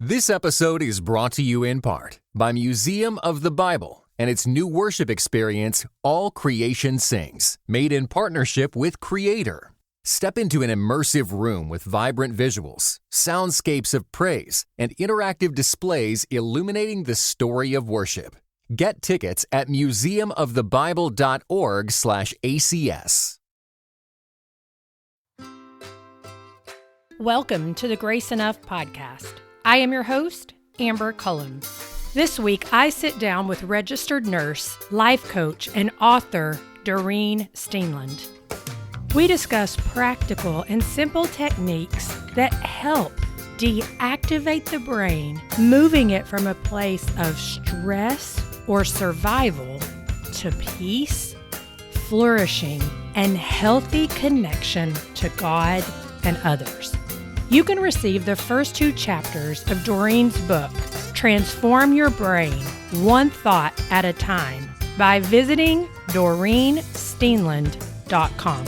This episode is brought to you in part by Museum of the Bible and its new worship experience, All Creation Sings, made in partnership with Creator. Step into an immersive room with vibrant visuals, soundscapes of praise, and interactive displays illuminating the story of worship. Get tickets at museumofthebible.org/ACS. Welcome to the Grace Enough podcast. I am your host, Amber Cullum. This week, I sit down with registered nurse, life coach, and author Doreen Steenland. We discuss practical and simple techniques that help deactivate the brain, moving it from a place of stress or survival to peace, flourishing, and healthy connection to God and others. You can receive the first 2 chapters of Doreen's book, Transform Your Brain, One Thought at a Time, by visiting DoreenSteenland.com.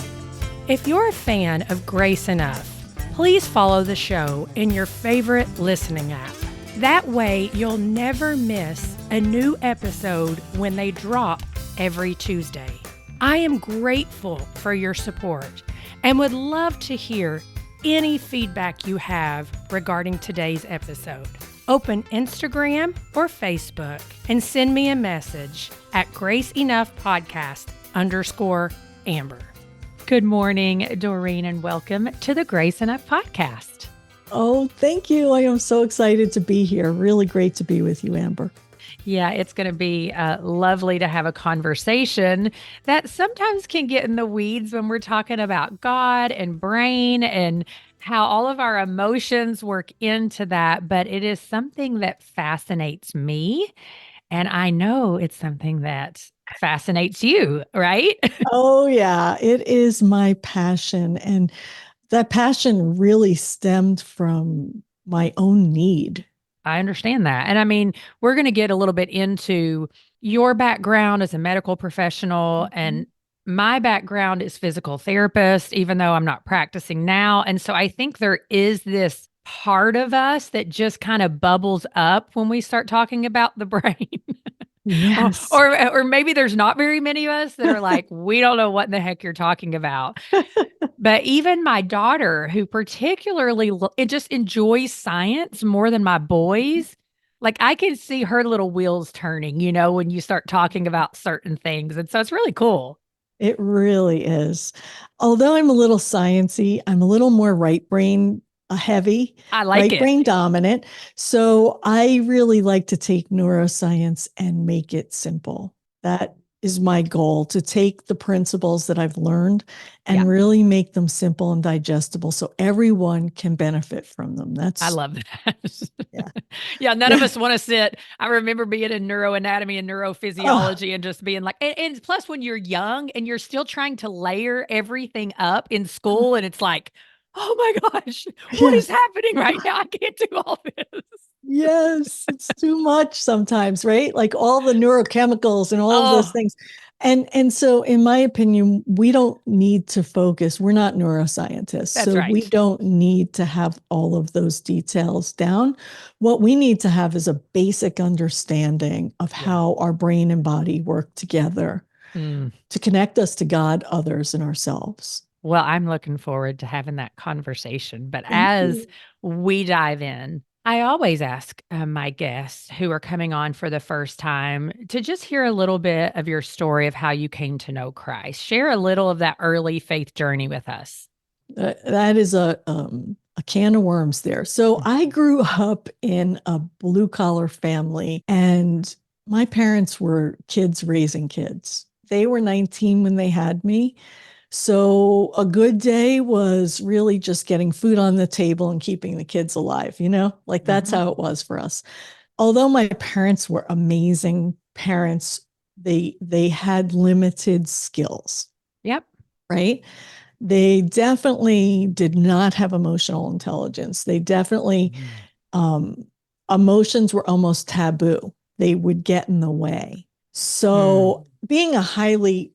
If you're a fan of Grace Enough, please follow the show in your favorite listening app. That way, you'll never miss a new episode when they drop every Tuesday. I am grateful for your support and would love to hear any feedback you have regarding today's episode. Open Instagram or Facebook and send me a message at GraceEnoughPodcast_Amber. Good morning, Doreen, and welcome to the Grace Enough podcast. Oh, thank you. I am so excited to be here. Really great to be with you, Amber. Yeah, it's going to be lovely to have a conversation that sometimes can get in the weeds when we're talking about God and brain and how all of our emotions work into that. But it is something that fascinates me. And I know it's something that fascinates you, right? Oh, yeah, it is my passion. And that passion really stemmed from my own need. I understand that. And I mean, we're going to get a little bit into your background as a medical professional, and my background is physical therapist, even though I'm not practicing now. And so I think there is this part of us that just kind of bubbles up when we start talking about the brain. Yes. Or maybe there's not very many of us that are like, we don't know what in the heck you're talking about. But even my daughter, who particularly just enjoys science more than my boys, like I can see her little wheels turning, when you start talking about certain things. And so it's really cool. It really is. Although I'm a little sciencey, I'm a little more right brain heavy, I like right it. brain dominant. So I really like to take neuroscience and make it simple. That is my goal, to take the principles that I've learned and really make them simple and digestible so everyone can benefit from them. I love that. Yeah. None of us want to sit. I remember being in neuroanatomy and neurophysiology and just being like, and plus when you're young and you're still trying to layer everything up in school, and it's like, oh my gosh, what is happening right now? I can't do all this. Yes, it's too much sometimes, right? Like all the neurochemicals and all of those things. And so in my opinion, we don't need to focus. We're not neuroscientists. That's right. We don't need to have all of those details down. What we need to have is a basic understanding of how our brain and body work together to connect us to God, others, and ourselves. Well, I'm looking forward to having that conversation. But as we dive in, I always ask my guests who are coming on for the first time to just hear a little bit of your story of how you came to know Christ. Share a little of that early faith journey with us. That is a can of worms there. So I grew up in a blue collar family, and my parents were kids raising kids. They were 19 when they had me. So a good day was really just getting food on the table and keeping the kids alive, like that's how it was for us. Although my parents were amazing parents, they had limited skills. Yep. Right? They definitely did not have emotional intelligence. They definitely, emotions were almost taboo. They would get in the way. So being a highly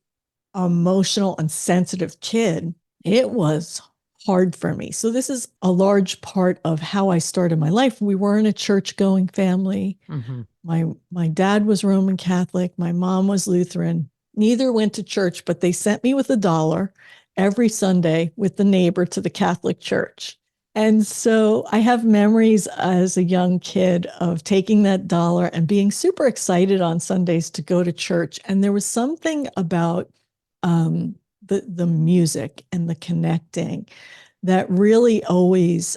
emotional and sensitive kid, it was hard for me. So this is a large part of how I started my life. We weren't a church-going family. Mm-hmm. My dad was Roman Catholic. My mom was Lutheran. Neither went to church, but they sent me with $1 every Sunday with the neighbor to the Catholic church. And so I have memories as a young kid of taking that $1 and being super excited on Sundays to go to church. And there was something about the music and the connecting that really always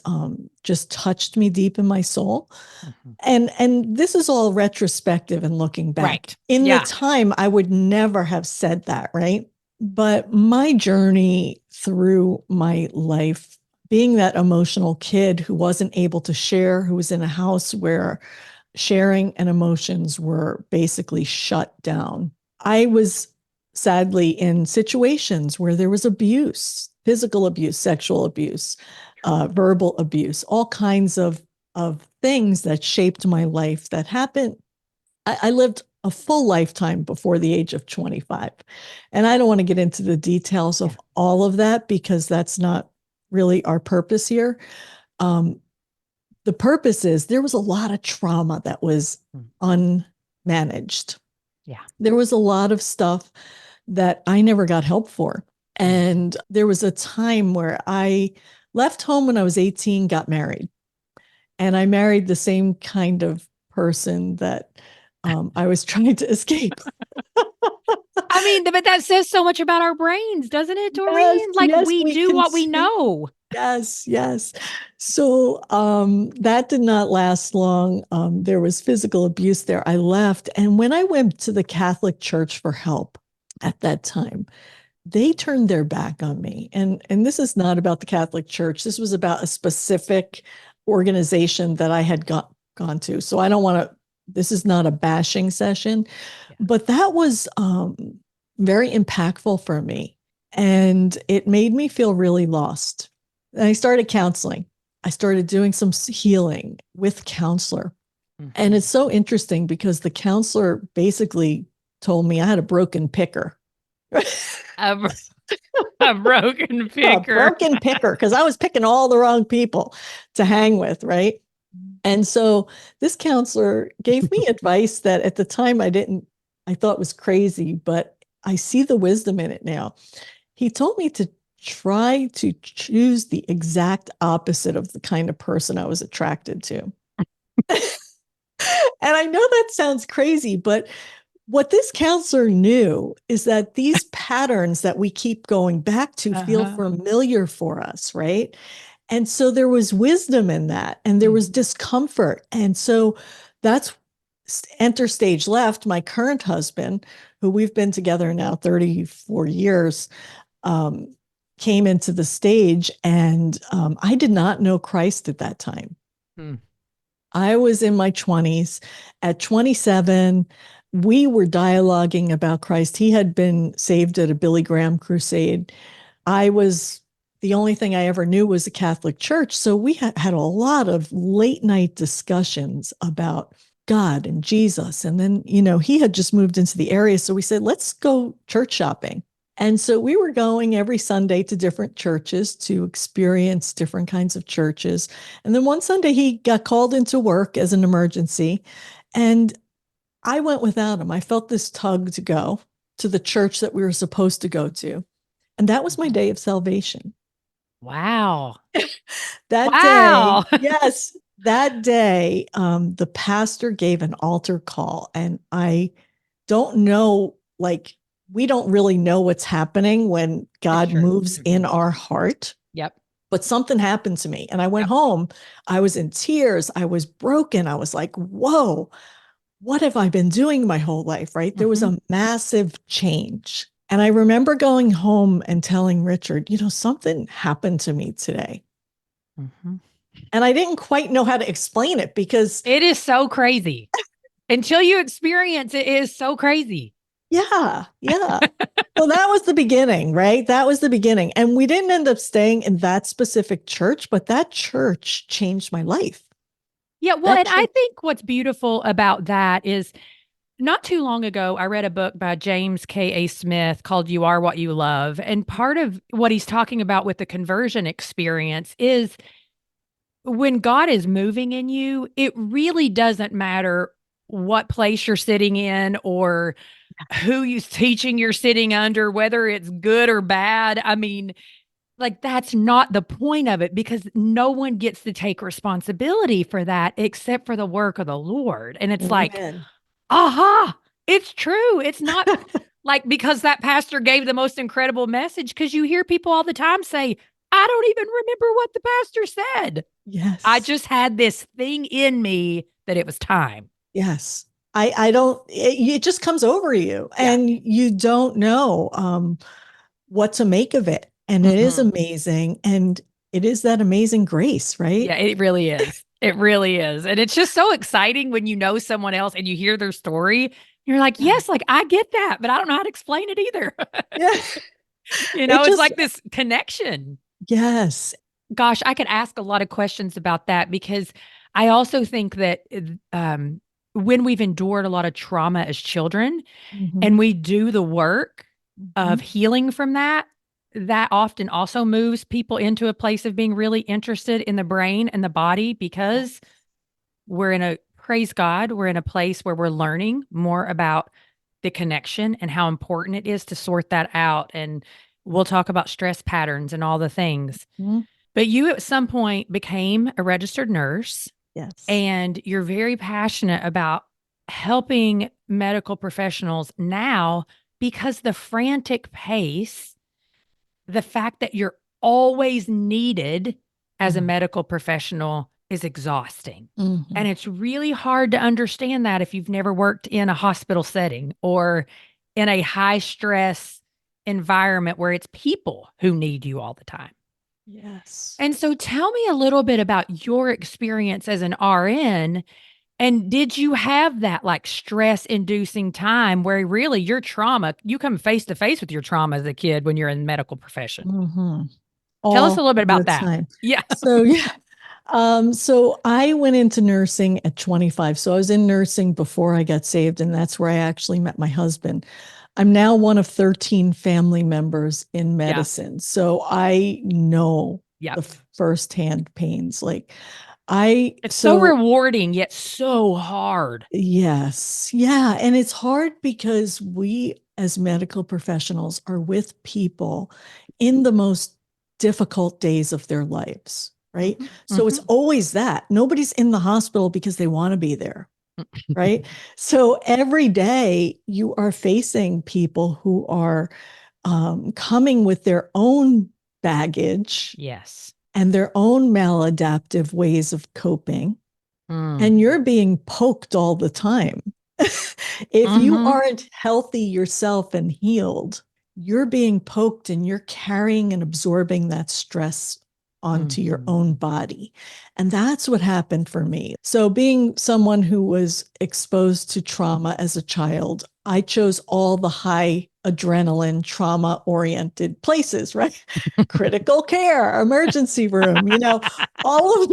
just touched me deep in my soul. Mm-hmm. And this is all retrospective and looking back. Right. In the time, I would never have said that, right? But my journey through my life, being that emotional kid who wasn't able to share, who was in a house where sharing and emotions were basically shut down. I was sadly in situations where there was abuse, physical abuse, sexual abuse, verbal abuse, all kinds of things that shaped my life that happened. I lived a full lifetime before the age of 25. And I don't want to get into the details of all of that because that's not really our purpose here. The purpose is there was a lot of trauma that was unmanaged. Yeah. There was a lot of stuff that I never got help for. And there was a time where I left home when I was 18, got married. And I married the same kind of person that I was trying to escape. I mean, but that says so much about our brains, doesn't it, Doreen? Yes, like yes, we do what we know. Yes, yes. So that did not last long. There was physical abuse there. I left. And when I went to the Catholic Church for help at that time, they turned their back on me. And this is not about the Catholic Church. This was about a specific organization that I had gone to. So I don't want to, this is not a bashing session, but that was very impactful for me. And it made me feel really lost. And I started counseling. I started doing some healing with counselor. Mm-hmm. And it's so interesting because the counselor basically told me I had a broken picker. A broken picker. A broken picker, because I was picking all the wrong people to hang with, right? And so this counselor gave me advice that at the time I thought was crazy, but I see the wisdom in it now. He told me to try to choose the exact opposite of the kind of person I was attracted to. And I know that sounds crazy, but what this counselor knew is that these patterns that we keep going back to feel familiar for us, right? And so there was wisdom in that, and there was discomfort. And so that's enter stage left. My current husband, who we've been together now 34 years, came into the stage, and I did not know Christ at that time. I was in my 20s. At 27, we were dialoguing about Christ. He had been saved at a Billy Graham crusade. The only thing I ever knew was the Catholic Church. So we had a lot of late night discussions about God and Jesus. And then, he had just moved into the area. So we said, let's go church shopping. And so we were going every Sunday to different churches to experience different kinds of churches. And then one Sunday he got called into work as an emergency. And I went without him. I felt this tug to go to the church that we were supposed to go to. And that was my day of salvation. Wow. Day, yes, that day, the pastor gave an altar call. And I don't know, we don't really know what's happening when God moves in our heart. Yep. But something happened to me. And I went home. I was in tears. I was broken. I was like, whoa, what have I been doing my whole life, right? There was a massive change. And I remember going home and telling Richard, something happened to me today. And I didn't quite know how to explain it because it is so crazy. Until you experience it, it is so crazy. Yeah. So that was the beginning, right? That was the beginning. And we didn't end up staying in that specific church, but that church changed my life. Yeah. Well, and I think what's beautiful about that is not too long ago, I read a book by James K.A. Smith called You Are What You Love. And part of what he's talking about with the conversion experience is when God is moving in you, it really doesn't matter what place you're sitting in or who you teaching you're sitting under, whether it's good or bad. I mean, like that's not the point of it because no one gets to take responsibility for that except for the work of the Lord. And it's like, Amen. aha, it's true. It's not like because that pastor gave the most incredible message, because you hear people all the time say, I don't even remember what the pastor said. I Yes. just had this thing in me that it was time. Yes. I don't, it just comes over you Yeah. and you don't know what to make of it. And it is Mhm. amazing. And it is that amazing grace, right? Yeah, it really is. It really is. And it's just so exciting when you know someone else and you hear their story. You're like, Yeah. yes, like I get that, but I don't know how to explain it either. Yeah. It It's just, like this connection. yes. Gosh, I could ask a lot of questions about that because I also think that when we've endured a lot of trauma as children Mhm. and we do the work of Mhm. healing from that, that often also moves people into a place of being really interested in the brain and the body because praise God, we're in a place where we're learning more about the connection and how important it is to sort that out. And we'll talk about stress patterns and all the things. Mhm. But you at some point became a registered nurse Yes. and you're very passionate about helping medical professionals now because the frantic pace, the fact that you're always needed as a Mhm. medical professional is exhausting. Mhm. And it's really hard to understand that if you've never worked in a hospital setting or in a high stress environment where it's people who need you all the time. Yes. And so tell me a little bit about your experience as an RN. And did you have that like stress inducing time where really your trauma, you come face to face with your trauma as a kid when you're in the medical profession? Mhm. Tell us a All little bit the about that. time. Yeah. So yeah. So I went into nursing at 25. So I was in nursing before I got saved, and that's where I actually met my husband. I'm now one of 13 family members in Yeah. medicine. So I know Yeah. the firsthand pains. It's so So rewarding, yet so hard. yes. Yeah. And it's hard because we, as medical professionals, are with people in the most difficult days of their lives, right? Mm-hmm. So it's Mm-hmm. always that. Nobody's in the hospital because they want to be there, right? So every day you are facing people who are coming with their own baggage Yes. and their own maladaptive ways of coping, Mm. and you're being poked all the time. If you Mm-hmm. aren't healthy yourself and healed, you're being poked and you're carrying and absorbing that stress onto your Mm-hmm. own body. And that's what happened for me. So, being someone who was exposed to trauma as a child, I chose all the high adrenaline, trauma oriented places, right? Critical care, emergency room, all of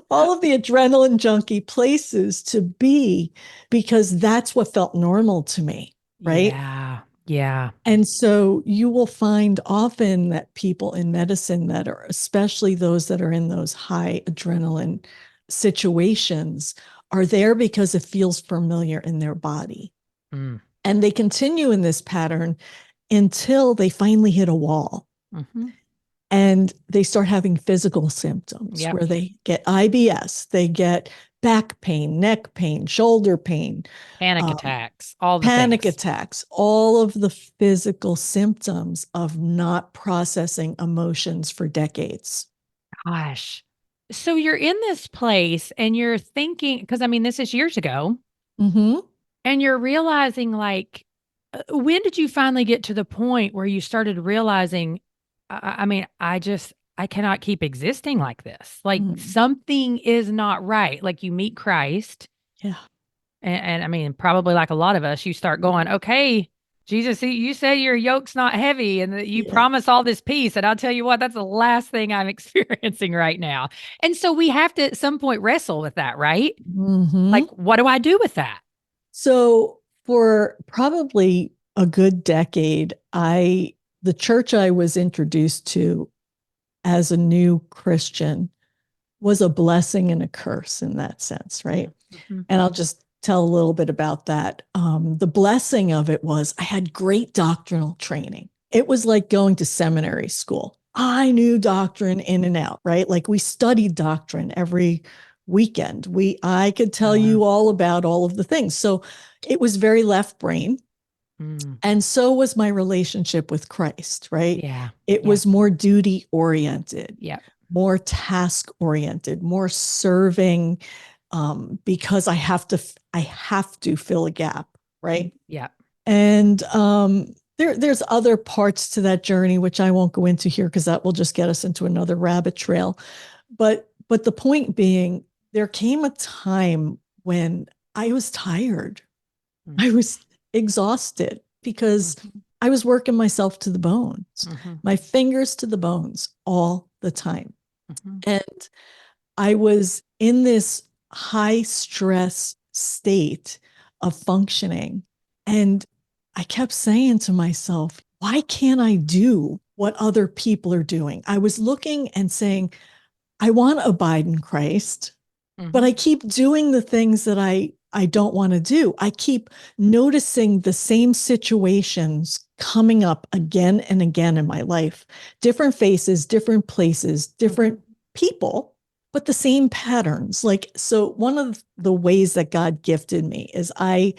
all of the adrenaline junkie places to be because that's what felt normal to me, right? Yeah. Yeah. And so you will find often that people in medicine that are, especially those that are in those high adrenaline situations, are there because it feels familiar in their body. Mm. And they continue in this pattern until they finally hit a wall Mm-hmm. and they start having physical symptoms Yep. where they get IBS, they get back pain, neck pain, shoulder pain, Panic um, attacks, all the panic things. attacks, all of the physical symptoms of not processing emotions for decades. Gosh. So you're in this place and you're thinking, because I mean, this is years ago, Mm-hmm. and you're realizing, like, when did you finally get to the point where you started realizing, I mean, I cannot keep existing like this. Like, Mm-hmm. something is not right. Like, you meet Christ, Yeah. and I mean, probably like a lot of us, you start going, okay, Jesus, you said your yoke's not heavy and that you Yeah. promise all this peace. And I'll tell you what, that's the last thing I'm experiencing right now. And so we have to at some point wrestle with that, right? Mm-hmm. Like, what do I do with that? So For probably a good decade, the church I was introduced to as a new Christian was a blessing and a curse in that sense, right? Mm-hmm. And I'll just tell a little bit about that. The blessing of it was I had great doctrinal training. It was like going to seminary school. I knew doctrine in and out, right? Like we studied doctrine every weekend. I could tell you all about all of the things. So it was very left brain. And so was my relationship with Christ, right? Yeah. It was more duty oriented, Yeah. more task oriented, more serving, because I have to fill a gap, right? Yeah. And there's other parts to that journey which I won't go into here because that will just get us into another rabbit trail. But the point being, there came a time when I was tired. I was exhausted because I was working myself to the bones, my fingers to the bones all the time. And I was in this high stress state of functioning. And I kept saying to myself, why can't I do what other people are doing? I was looking and saying, I want to abide in Christ, but I keep doing the things that I don't want to do. I keep noticing the same situations coming up again and again in my life, different faces, different places, different people, but the same patterns. Like, so one of the ways that God gifted me is I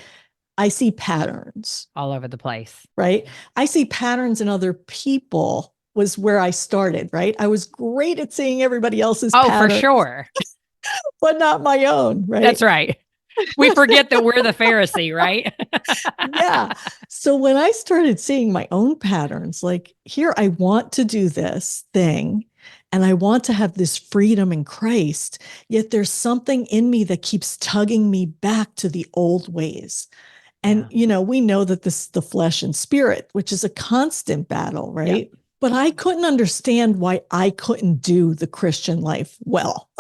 see patterns all over the place, right? I see patterns in other people was where I started, right? I was great at seeing everybody else's patterns. For sure. But not my own, right? That's right. We forget that we're the Pharisee, right? Yeah. So when I started seeing my own patterns, like here, I want to do this thing and I want to have this freedom in Christ, yet there's something in me that keeps tugging me back to the old ways. And, we know that this is the flesh and spirit, which is a constant battle, right? Yep. But I couldn't understand why I couldn't do the Christian life well.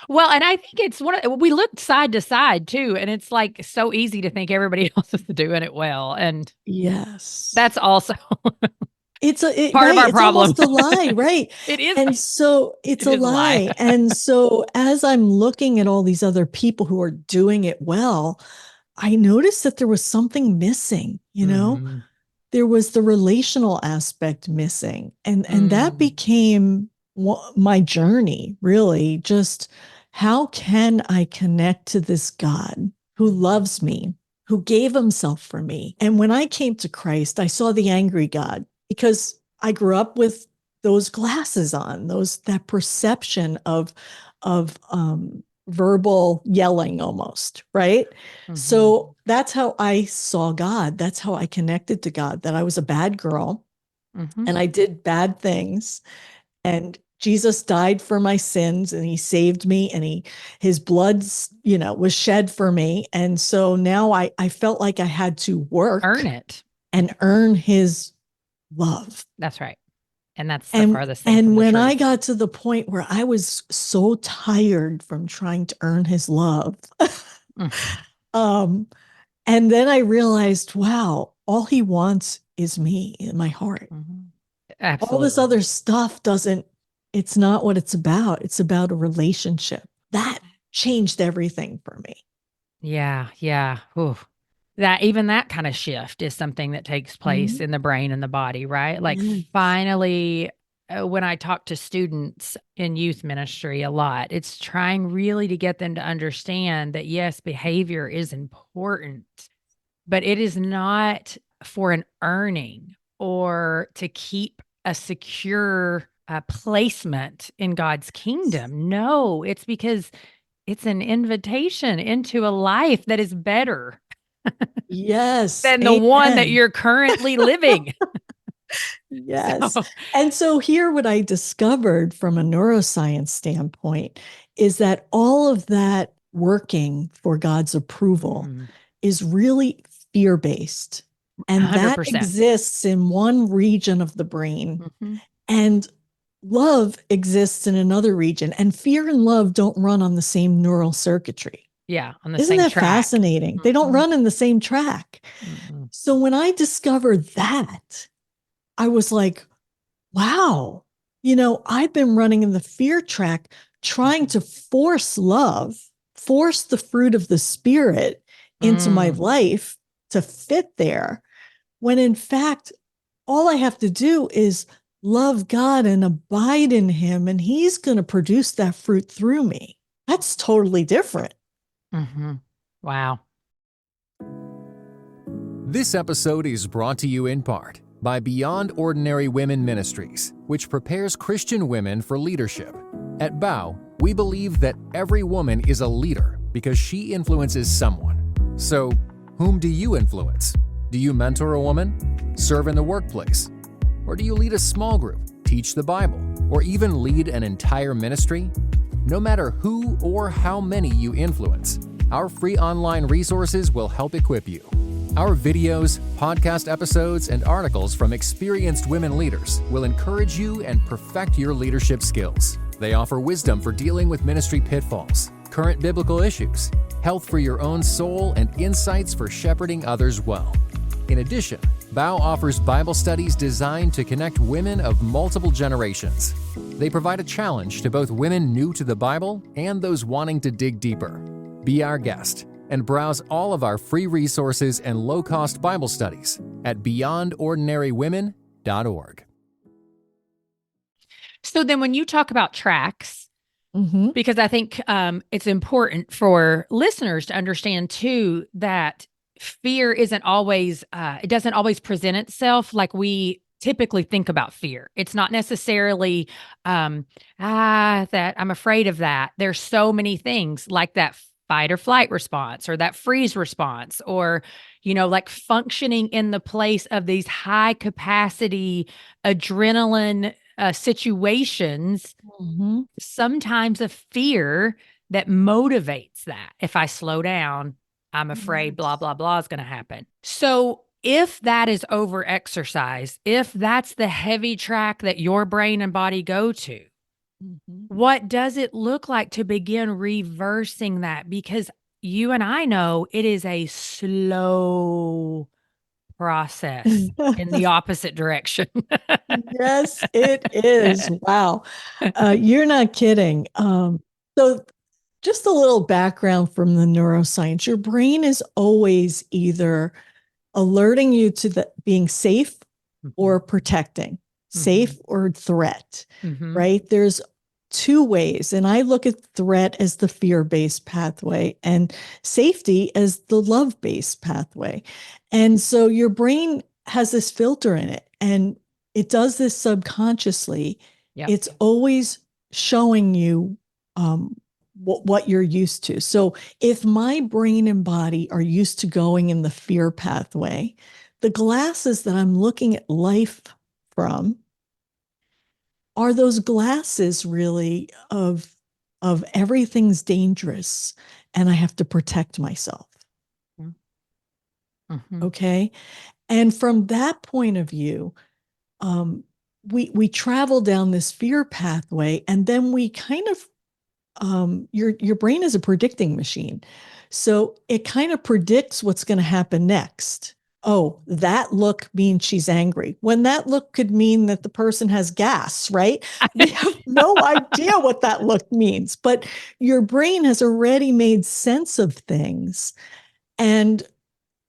Well, and I think it's we look side to side too. And it's like so easy to think everybody else is doing it well. And yes, that's also part of our problem. It's almost a lie, right? It is. And so it's a lie. And so as I'm looking at all these other people who are doing it well, I noticed that there was something missing, there was the relational aspect missing. And that became my journey, really. Just how can I connect to this God who loves me, who gave himself for me? And when I came to Christ, I saw the angry God because I grew up with those glasses on, that perception of verbal yelling almost, right? So that's how I saw God. That's how I connected to God, that I was a bad girl and I did bad things. And Jesus died for my sins and he saved me and his blood, was shed for me. And so now I felt like I had to work, earn it and earn his love. That's right. And that's the farthest thing. And when I got to the point where I was so tired from trying to earn his love, and then I realized, wow, all he wants is me in my heart. Absolutely. All this other stuff it's not what it's about. It's about a relationship. That changed everything for me. Yeah. Yeah. Ooh. That kind of shift is something that takes place in the brain and the body, right? Like finally, when I talk to students in youth ministry a lot, it's trying really to get them to understand that yes, behavior is important, but it is not for an earning or to keep a secure placement in God's kingdom. No, it's because it's an invitation into a life that is better. Yes. Than the one that you're currently living. Yes. And so here, what I discovered from a neuroscience standpoint is that all of that working for God's approval is really fear-based. And 100%. That exists in one region of the brain. And love exists in another region. And fear and love don't run on the same neural circuitry. Yeah, on the Isn't same that track. fascinating? They don't run in the same track. Mm-hmm. So when I discovered that, I was like, wow, I've been running in the fear track, trying to force love, force the fruit of the spirit into my life to fit there. When in fact, all I have to do is love God and abide in him, and he's going to produce that fruit through me. That's totally different. Mm-hmm. Wow. This episode is brought to you in part by Beyond Ordinary Women Ministries, which prepares Christian women for leadership. At BOW, we believe that every woman is a leader because she influences someone. So, whom do you influence? Do you mentor a woman? Serve in the workplace? Or do you lead a small group, teach the Bible, or even lead an entire ministry? No matter who or how many you influence, our free online resources will help equip you. Our videos, podcast episodes, and articles from experienced women leaders will encourage you and perfect your leadership skills. They offer wisdom for dealing with ministry pitfalls, current biblical issues, health for your own soul, and insights for shepherding others well. In addition, BOW offers Bible studies designed to connect women of multiple generations. They provide a challenge to both women new to the Bible and those wanting to dig deeper. Be our guest and browse all of our free resources and low-cost Bible studies at beyondordinarywomen.org. So then when you talk about tracks, Mm-hmm. because I think it's important for listeners to understand too that fear isn't always, it doesn't always present itself like we typically think about fear. It's not necessarily that I'm afraid of that. There's so many things like that fight or flight response or that freeze response, or, like functioning in the place of these high capacity adrenaline situations, Mm-hmm. sometimes a fear that motivates that. If I slow down, I'm afraid blah, blah, blah is going to happen. So if that is over exercise, if that's the heavy track that your brain and body go to, what does it look like to begin reversing that? Because you and I know it is a slow process in the opposite direction. Yes, it is. Wow. You're not kidding. So just a little background from the neuroscience. Your brain is always either alerting you to the being safe or protecting, safe or threat, right? There's two ways. And I look at threat as the fear-based pathway and safety as the love-based pathway. And so your brain has this filter in it, and it does this subconsciously. Yep. It's always showing you what you're used to. So if my brain and body are used to going in the fear pathway, the glasses that I'm looking at life from are those glasses really of everything's dangerous and I have to protect myself. Okay. And from that point of view, we travel down this fear pathway, and then we kind of your brain is a predicting machine. So it kind of predicts what's going to happen next. Oh, that look means she's angry. When that look could mean that the person has gas, right? We have no idea what that look means, but your brain has already made sense of things and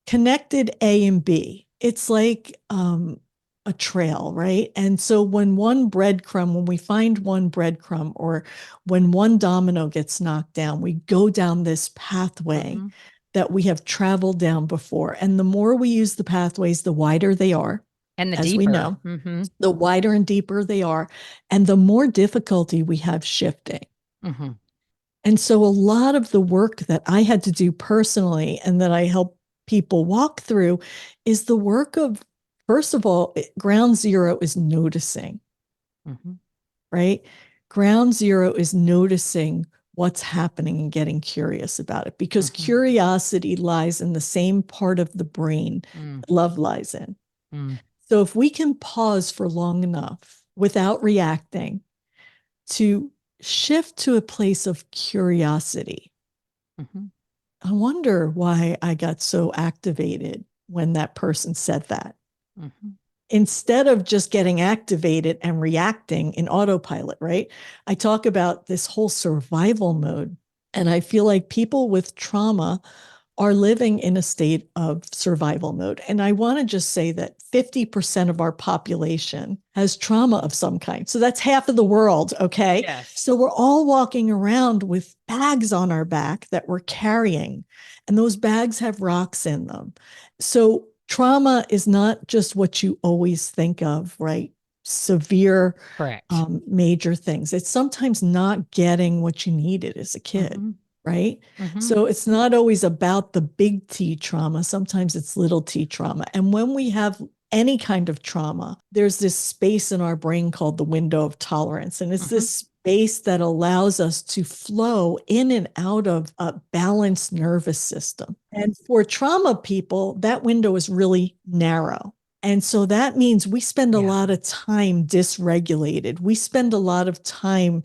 connected A and B. It's like a trail, right? And so when we find one breadcrumb, or when one domino gets knocked down, we go down this pathway that we have traveled down before. And the more we use the pathways, the wider they are. And the as deeper. we know, the wider and deeper they are, and the more difficulty we have shifting. And so a lot of the work that I had to do personally and that I help people walk through is the work of, first of all, ground zero is noticing, right? Ground zero is noticing what's happening and getting curious about it, because curiosity lies in the same part of the brain love lies in. So if we can pause for long enough without reacting to shift to a place of curiosity, I wonder why I got so activated when that person said that. Mm-hmm. Instead of just getting activated and reacting in autopilot, right? I talk about this whole survival mode. And I feel like people with trauma are living in a state of survival mode. And I want to just say that 50% of our population has trauma of some kind. So that's half of the world, okay? Yes. So we're all walking around with bags on our back that we're carrying, and those bags have rocks in them. So trauma is not just what you always think of, right? Severe, Correct. major things. It's sometimes not getting what you needed as a kid. Mm-hmm. Right? Mm-hmm. So it's not always about the big T trauma. Sometimes it's little t trauma. And when we have any kind of trauma, there's this space in our brain called the window of tolerance. And it's this space that allows us to flow in and out of a balanced nervous system. And for trauma people, that window is really narrow. And so that means we spend a lot of time dysregulated. We spend a lot of time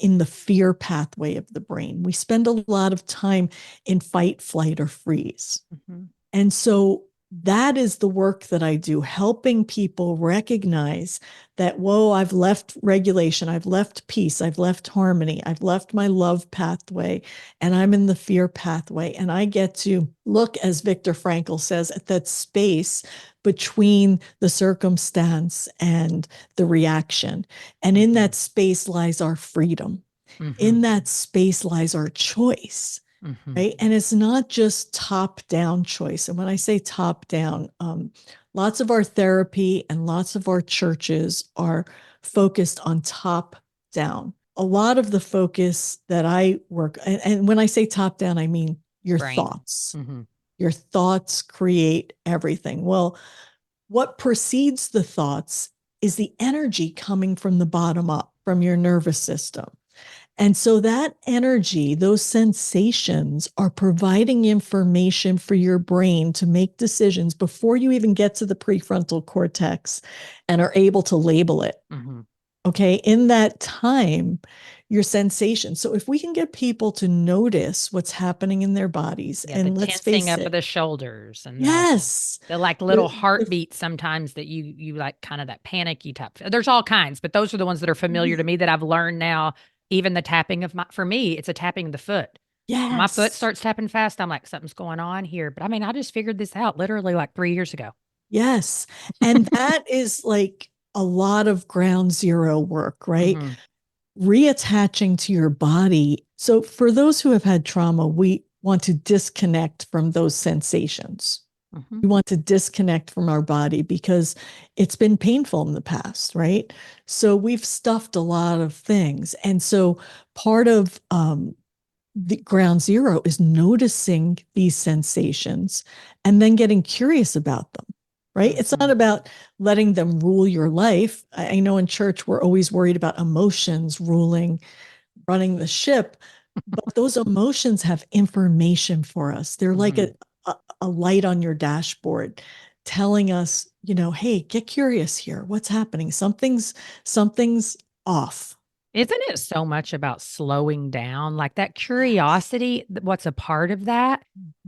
in the fear pathway of the brain. We spend a lot of time in fight, flight, or freeze. Mm-hmm. And so that is the work that I do, helping people recognize that, whoa, I've left regulation, I've left peace, I've left harmony, I've left my love pathway, and I'm in the fear pathway. And I get to look, as Viktor Frankl says, at that space between the circumstance and the reaction. And in that space lies our freedom. Mm-hmm. In that space lies our choice. Mm-hmm. Right. And it's not just top down choice. And when I say top down, lots of our therapy and lots of our churches are focused on top down. A lot of the focus that I work, and when I say top down, I mean your thoughts. Mm-hmm. Your thoughts create everything. Well, what precedes the thoughts is the energy coming from the bottom up, from your nervous system. And so that energy, those sensations are providing information for your brain to make decisions before you even get to the prefrontal cortex and are able to label it. Mm-hmm. Okay. In that time, your sensation. So if we can get people to notice what's happening in their bodies, and the let's face tensing it, up of the shoulders, and the like little heartbeats sometimes that you like, kind of that panicky type. There's all kinds, but those are the ones that are familiar to me that I've learned now. Even the tapping of for me, it's a tapping of the foot. Yes. My foot starts tapping fast, I'm like, something's going on here. But I mean, I just figured this out literally like 3 years ago. Yes. And that is like a lot of ground zero work, right? Mm-hmm. Reattaching to your body. So for those who have had trauma, we want to disconnect from those sensations. Mm-hmm. We want to disconnect from our body because it's been painful in the past, right? So we've stuffed a lot of things. And so part of the ground zero is noticing these sensations and then getting curious about them, right? Mm-hmm. It's not about letting them rule your life. I know in church, we're always worried about emotions running the ship, but those emotions have information for us. They're like a light on your dashboard telling us, hey, get curious here. What's happening? Something's off. Isn't it so much about slowing down? Like that curiosity, what's a part of that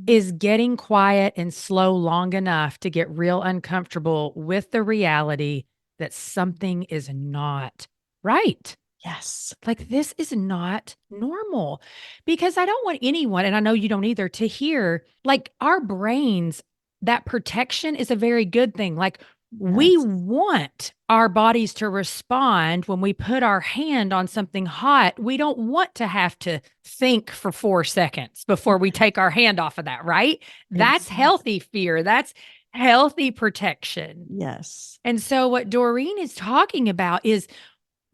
is getting quiet and slow long enough to get real uncomfortable with the reality that something is not right. Yes. Like this is not normal, because I don't want anyone, and I know you don't either, to hear like our brains, that protection is a very good thing. Like we want our bodies to respond when we put our hand on something hot. We don't want to have to think for 4 seconds before we take our hand off of that, right? That's healthy fear. That's healthy protection. Yes. And so what Doreen is talking about is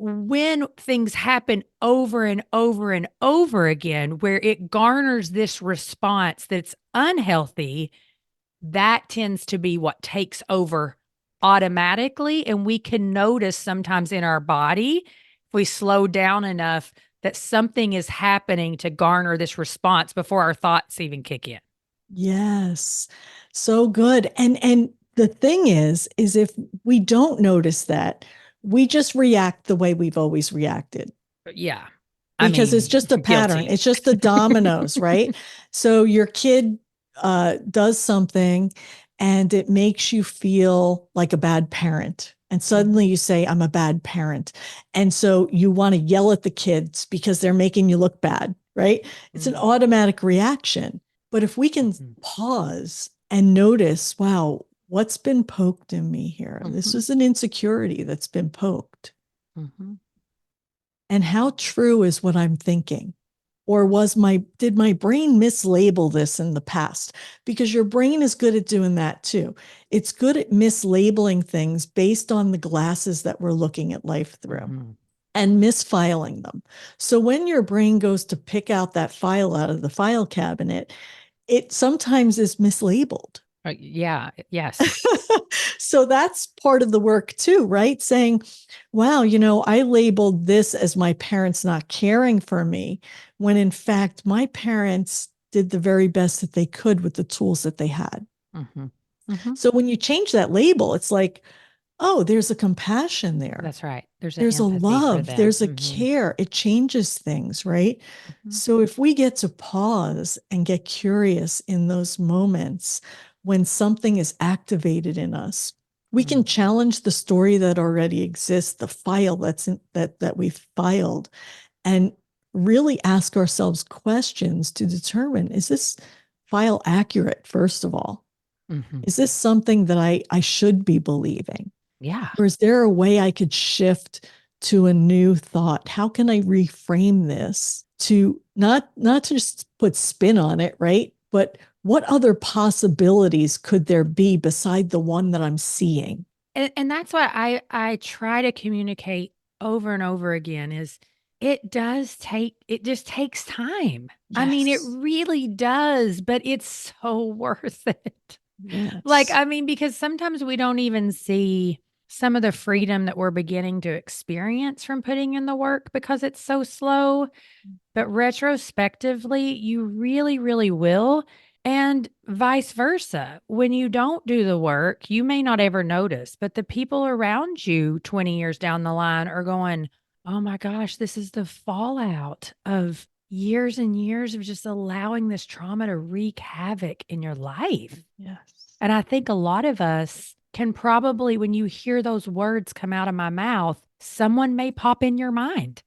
when things happen over and over and over again, where it garners this response that's unhealthy, that tends to be what takes over automatically. And we can notice sometimes in our body, if we slow down enough, that something is happening to garner this response before our thoughts even kick in. Yes. So good. And the thing is if we don't notice that, we just react the way we've always reacted. Yeah. because it's just a pattern. Guilty. It's just the dominoes, right? So your kid does something and it makes you feel like a bad parent. And suddenly you say, I'm a bad parent. And so you want to yell at the kids because they're making you look bad, right? It's an automatic reaction. But if we can pause and notice, wow, what's been poked in me here? This is an insecurity that's been poked. And how true is what I'm thinking? Or did my brain mislabel this in the past? Because your brain is good at doing that too. It's good at mislabeling things based on the glasses that we're looking at life through and misfiling them. So when your brain goes to pick out that file out of the file cabinet, it sometimes is mislabeled. Yes. So that's part of the work too, right? Saying, wow, I labeled this as my parents not caring for me, when in fact, my parents did the very best that they could with the tools that they had. So when you change that label, it's like, oh, there's a compassion there. That's right. There's a love. There's a care. It changes things, right? So if we get to pause and get curious in those moments when something is activated in us, we can challenge the story that already exists, the file that we've filed, and really ask ourselves questions to determine, is this file accurate, first of all? Is this something that I should be believing? Yeah. Or is there a way I could shift to a new thought? How can I reframe this to not just put spin on it, right? But what other possibilities could there be beside the one that I'm seeing? And that's why I try to communicate over and over again is it just takes time. Yes. I mean, it really does, but it's so worth it. Yes. Because sometimes we don't even see some of the freedom that we're beginning to experience from putting in the work because it's so slow. But retrospectively, you really, really will. And vice versa. When you don't do the work, you may not ever notice, but the people around you 20 years down the line are going, oh my gosh, this is the fallout of years and years of just allowing this trauma to wreak havoc in your life. Yes. And I think a lot of us can probably, when you hear those words come out of my mouth, someone may pop in your mind.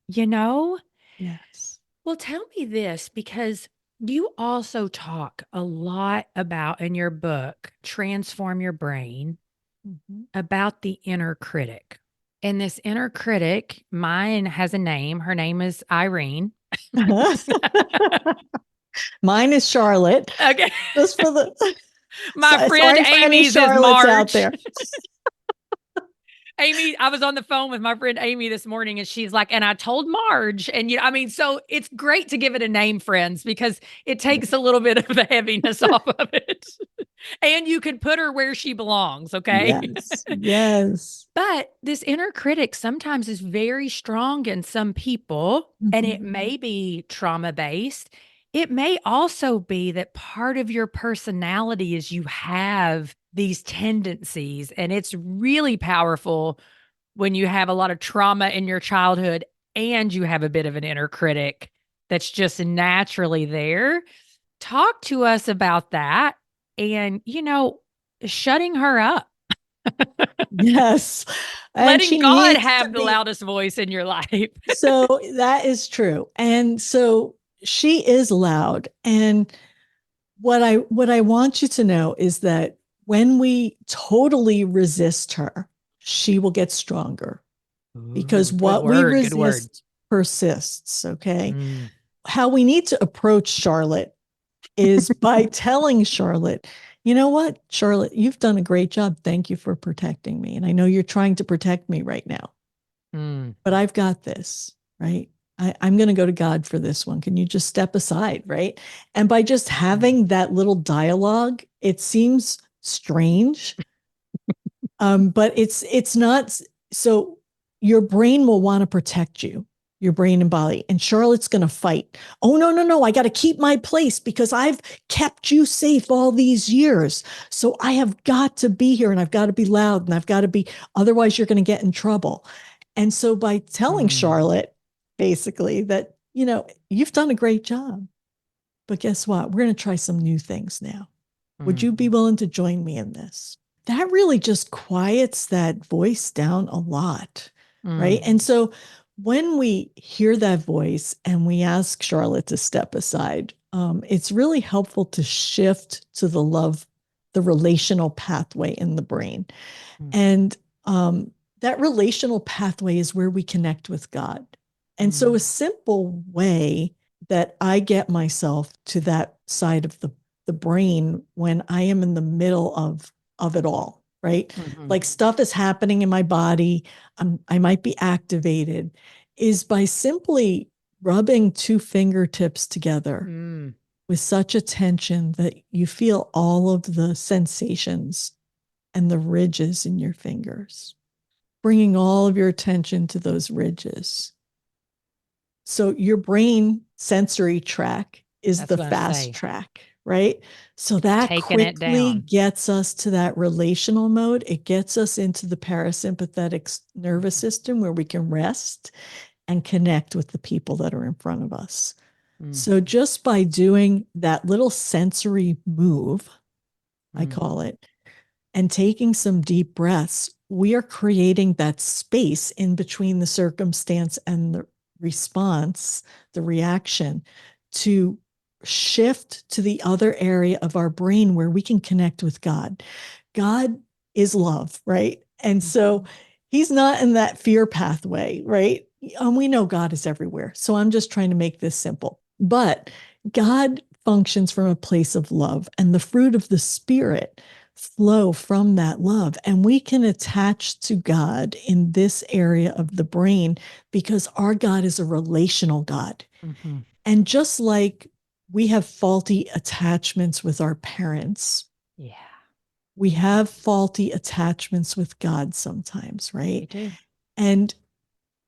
Yes. Well, tell me this, because you also talk a lot about in your book, Transform Your Brain, about the inner critic. And this inner critic, mine has a name. Her name is Irene. Mine is Charlotte. Okay. Just for the my friend Amy's is March. Out there. Amy, I was on the phone with my friend Amy this morning and she's like, and I told Marge, and so it's great to give it a name, friends, because it takes a little bit of the heaviness off of it. And you can put her where she belongs. Okay. Yes. But this inner critic sometimes is very strong in some people, and it may be trauma-based. It may also be that part of your personality is you have these tendencies, and it's really powerful when you have a lot of trauma in your childhood and you have a bit of an inner critic that's just naturally there. Talk to us about that and, shutting her up. Yes. Letting God have the loudest voice in your life. So that is true. And so she is loud. And what I want you to know is that when we totally resist her, she will get stronger. Because what we resist persists, okay? How we need to approach Charlotte is by telling Charlotte, you know what, Charlotte, you've done a great job. Thank you for protecting me. And I know you're trying to protect me right now, but I've got this, right? I'm going to go to God for this one. Can you just step aside, right? And by just having that little dialogue, it seems strange, but it's not. So your brain will want to protect you, your brain and body. And Charlotte's going to fight. Oh, no. I got to keep my place because I've kept you safe all these years. So I have got to be here and I've got to be loud and I've got to be, otherwise you're going to get in trouble. And so by telling Charlotte, basically, that, you've done a great job, but guess what? We're going to try some new things now. Would you be willing to join me in this? That really just quiets that voice down a lot, right? And so when we hear that voice and we ask Charlotte to step aside, it's really helpful to shift to the relational pathway in the brain. And that relational pathway is where we connect with God. And so a simple way that I get myself to that side of the brain when I am in the middle of it all, right? Like stuff is happening in my body, I might be activated, is by simply rubbing two fingertips together with such attention that you feel all of the sensations and the ridges in your fingers, bringing all of your attention to those ridges. So your brain sensory track is the fast track, right? So that quickly gets us to that relational mode. It gets us into the parasympathetic nervous system where we can rest and connect with the people that are in front of us. So just by doing that little sensory move, I call it, and taking some deep breaths, we are creating that space in between the circumstance and the response, the reaction, to shift to the other area of our brain where we can connect with God. God is love, right? And so he's not in that fear pathway, right? We know God is everywhere. So I'm just trying to make this simple. But God functions from a place of love, and the fruit of the Spirit flow from that love. And we can attach to God in this area of the brain because our God is a relational God. And just like we have faulty attachments with our parents, we have faulty attachments with God sometimes, right? We do. And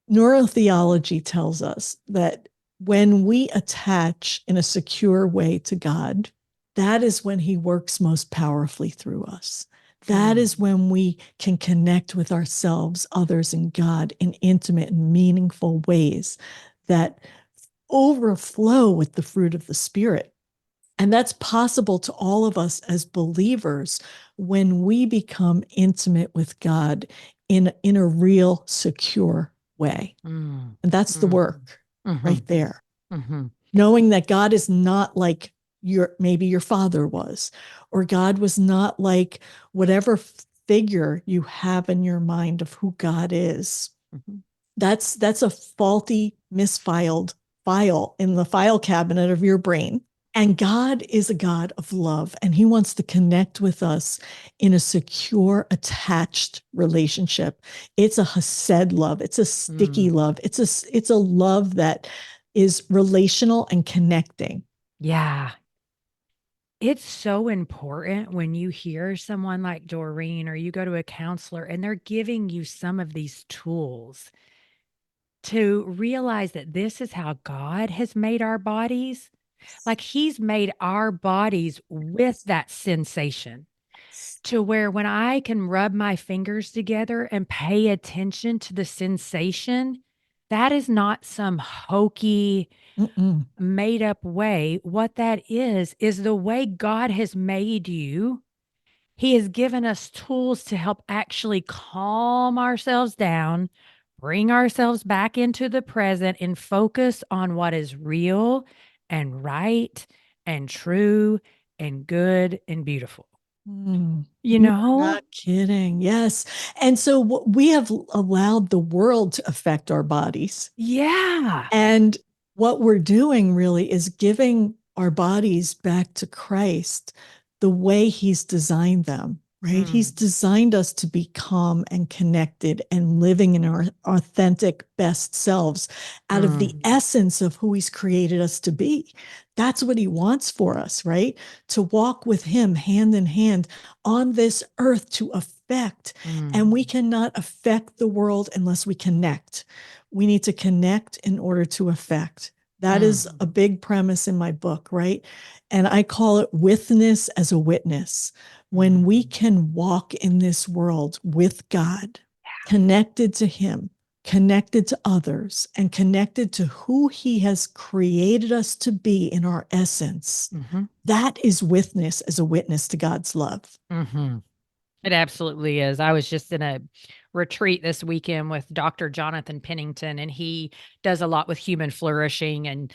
neurotheology tells us that when we attach in a secure way to God, that is when he works most powerfully through us. That is when we can connect with ourselves, others, and God in intimate and meaningful ways that overflow with the fruit of the Spirit. And that's possible to all of us as believers when we become intimate with God in a real, secure way. And that's the work right there. Knowing that God is not like maybe your father was, or God was not like whatever figure you have in your mind of who God is. That's a faulty, misfiled file in the file cabinet of your brain. And God is a God of love, and he wants to connect with us in a secure, attached relationship. It's a hesed love. It's a sticky love. It's a love that is relational and connecting. Yeah. It's so important when you hear someone like Doreen or you go to a counselor and they're giving you some of these tools to realize that this is how God has made our bodies. Like he's made our bodies with that sensation to where when I can rub my fingers together and pay attention to the sensation, that is not some hokey, made up way. What that is the way God has made you. He has given us tools to help actually calm ourselves down, bring ourselves back into the present, and focus on what is real and right and true and good and beautiful. You know? Not kidding. Yes. And so we have allowed the world to affect our bodies. Yeah. And what we're doing really is giving our bodies back to Christ the way he's designed them, right? He's designed us to be calm and connected and living in our authentic best selves out of the essence of who he's created us to be. That's what he wants for us, right? To walk with him hand in hand on this earth to affect. And we cannot affect the world unless we connect. We need to connect in order to affect. That is a big premise in my book, right? And I call it witness as a witness. When we can walk in this world with God, connected to him, connected to others, and connected to who he has created us to be in our essence, that is witness as a witness to God's love. It absolutely is. I was just in a retreat this weekend with Dr. Jonathan Pennington, and he does a lot with human flourishing. And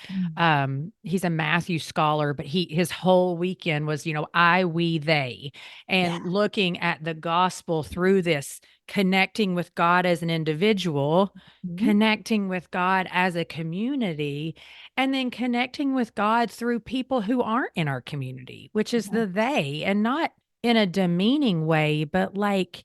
he's a Matthew scholar, but his whole weekend was, I, we, they, and looking at the gospel through this, connecting with God as an individual, connecting with God as a community, and then connecting with God through people who aren't in our community, which is the they, and not in a demeaning way, but like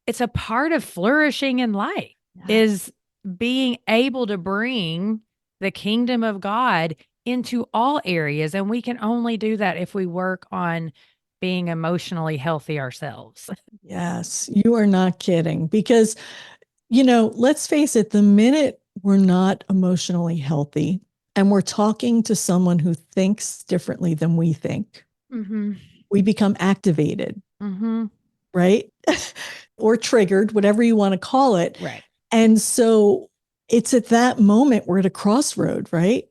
it's a part of flourishing in life, is being able to bring the kingdom of God into all areas. And we can only do that if we work on being emotionally healthy ourselves. Yes, you are not kidding. Because, let's face it, the minute we're not emotionally healthy and we're talking to someone who thinks differently than we think, we become activated, right? Or triggered, whatever you want to call it. Right. And so it's at that moment we're at a crossroad, right?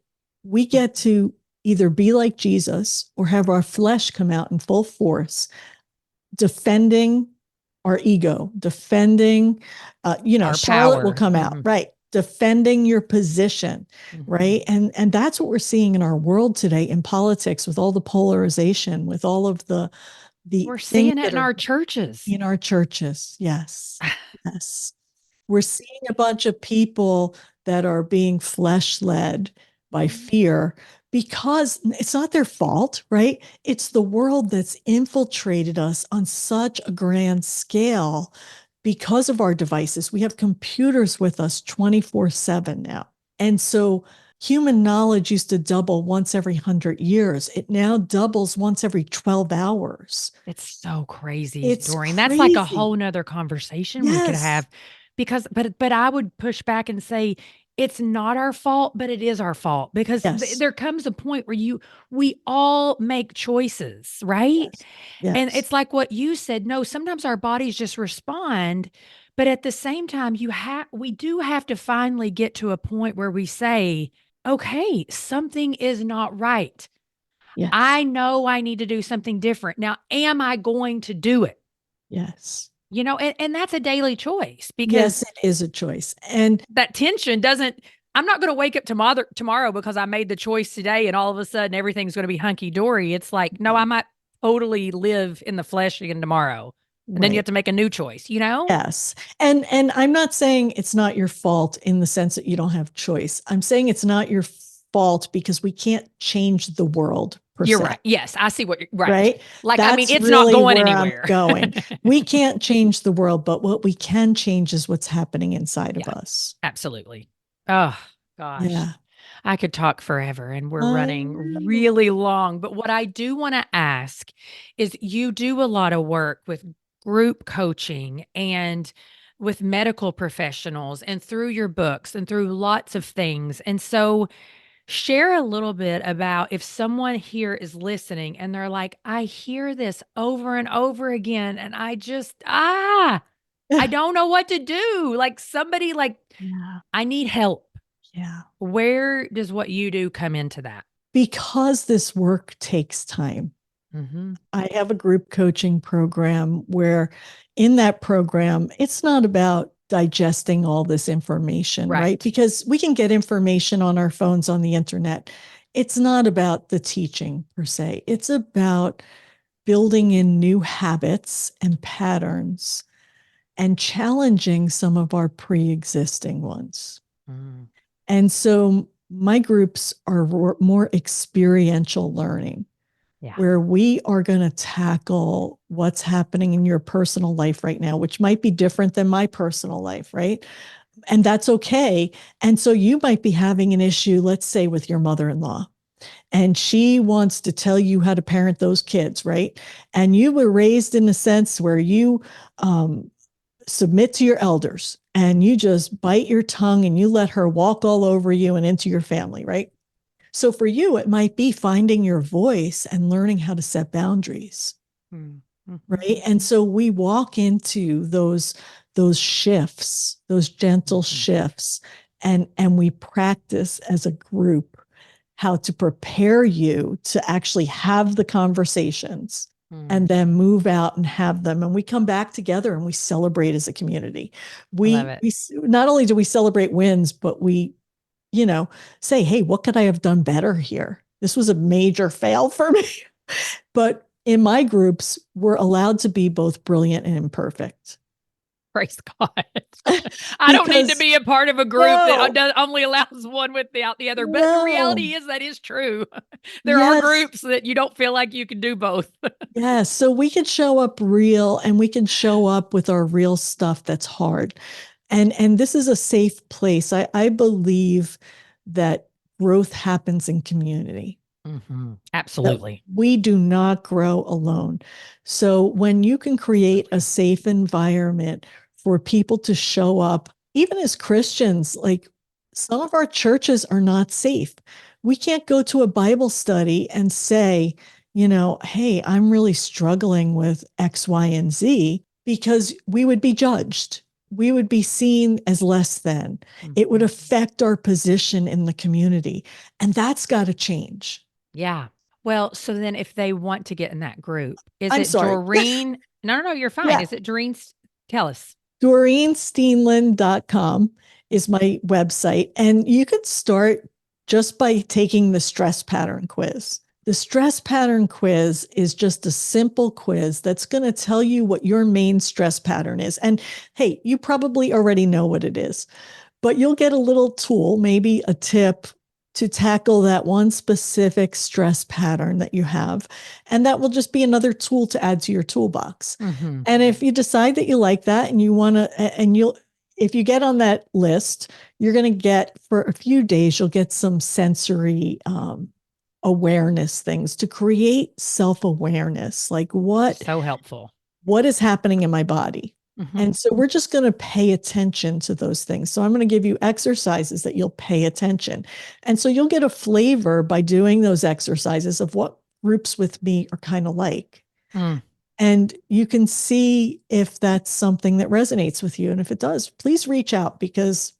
We get to either be like Jesus or have our flesh come out in full force, defending our ego, defending, Our Charlotte power will come out, right? Defending your position, right? And that's what we're seeing in our world today in politics, with all the polarization, with all of the we're seeing it in our churches. In our churches, yes. Yes. We're seeing a bunch of people that are being flesh-led by fear, because it's not their fault, right? It's the world that's infiltrated us on such a grand scale because of our devices. We have computers with us 24/7 now. And so human knowledge used to double once every 100 years. It now doubles once every 12 hours. It's so crazy, It's Doreen. crazy. That's like a whole nother conversation we could have, because, but I would push back and say it's not our fault, but it is our fault, because there comes a point where we all make choices, right? Yes. And it's like what you said. No, sometimes our bodies just respond, but at the same time, we do have to finally get to a point where we say, okay, something is not right. Yes. I know I need to do something different. Now, am I going to do it? Yes. And that's a daily choice, because yes, it is a choice. And that tension I'm not going to wake up tomorrow because I made the choice today and all of a sudden everything's going to be hunky dory. It's like, no, I might totally live in the flesh again tomorrow. And then you have to make a new choice, Yes. And I'm not saying it's not your fault in the sense that you don't have choice. I'm saying it's not your fault because we can't change the world per You're se. right. Yes, I see what you're right. Right? Like, That's it's really not going where anywhere. I'm going. We can't change the world, but what we can change is what's happening inside of us. Absolutely. Oh, gosh. Yeah. I could talk forever, and we're running really long. But what I do want to ask is, you do a lot of work with group coaching and with medical professionals, and through your books and through lots of things. And so share a little bit about, if someone here is listening and they're like, I hear this over and over again, and I just, I don't know what to do. Like, somebody I need help. Yeah. Where does what you do come into that? Because this work takes time. I have a group coaching program where, in that program, it's not about digesting all this information, right? Because we can get information on our phones, on the internet. It's not about the teaching per se. It's about building in new habits and patterns and challenging some of our pre-existing ones. And so my groups are more experiential learning, where we are going to tackle what's happening in your personal life right now, which might be different than my personal life, right? And that's okay. And so you might be having an issue, let's say, with your mother-in-law, and she wants to tell you how to parent those kids, right? And you were raised in a sense where you submit to your elders, and you just bite your tongue and you let her walk all over you and into your family, right? So for you, it might be finding your voice and learning how to set boundaries, right? And so we walk into those those shifts, those gentle shifts. And we practice as a group how to prepare you to actually have the conversations and then move out and have them. And we come back together and we celebrate as a community. We not only do we celebrate wins, but we, say, hey, what could I have done better here? This was a major fail for me. But in my groups, we're allowed to be both brilliant and imperfect. Praise God. I don't need to be a part of a group that only allows one without the other. But the reality is that is true. There are groups that you don't feel like you can do both. Yes. So we can show up real and we can show up with our real stuff that's hard. And this is a safe place. I believe that growth happens in community. Mm-hmm. Absolutely. We do not grow alone. So when you can create a safe environment for people to show up, even as Christians, like some of our churches are not safe. We can't go to a Bible study and say, hey, I'm really struggling with X, Y, and Z, because we would be judged. We would be seen as less than. Mm-hmm. It would affect our position in the community. And that's got to change. Yeah. Well, so then if they want to get in that group, Doreen? No, you're fine. Yeah. Is it Doreen? Tell us. DoreenSteenland.com is my website. And you could start just by taking the stress pattern quiz. The stress pattern quiz is just a simple quiz that's going to tell you what your main stress pattern is. And hey, you probably already know what it is, but you'll get a little tool, maybe a tip to tackle that one specific stress pattern that you have. And that will just be another tool to add to your toolbox. Mm-hmm. And if you decide that you like that and you want to, if you get on that list, you're going to get, for a few days, you'll get some sensory awareness things to create self-awareness. Like so helpful. What is happening in my body? Mm-hmm. And so we're just going to pay attention to those things. So I'm going to give you exercises that you'll pay attention. And so you'll get a flavor by doing those exercises of what groups with me are kind of like. Mm. And you can see if that's something that resonates with you. And if it does, please reach out, because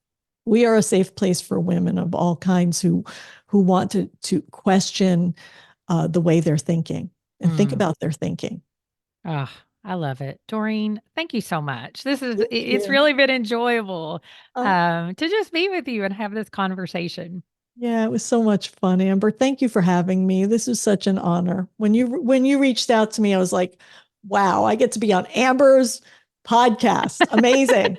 we are a safe place for women of all kinds who want to question the way they're thinking and think about their thinking. I love it. Doreen, thank you so much. It's really been enjoyable to just be with you and have this conversation. Yeah, it was so much fun, Amber. Thank you for having me. This was such an honor. When you reached out to me, I was like, wow, I get to be on Amber's podcast. Amazing.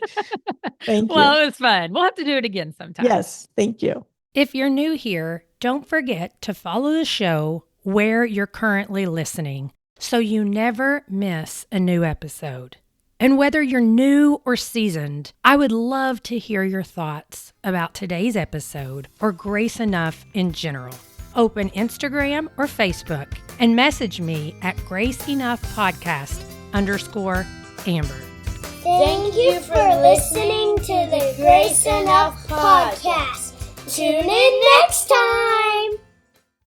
Thank you. Well, it was fun. We'll have to do it again sometime. Yes, thank you. If you're new here, don't forget to follow the show where you're currently listening, so you never miss a new episode. And whether you're new or seasoned, I would love to hear your thoughts about today's episode or Grace Enough in general. Open Instagram or Facebook and message me at GraceEnoughPodcast_Amber. Thank you for listening to the Grace Enough Podcast. Tune in next time.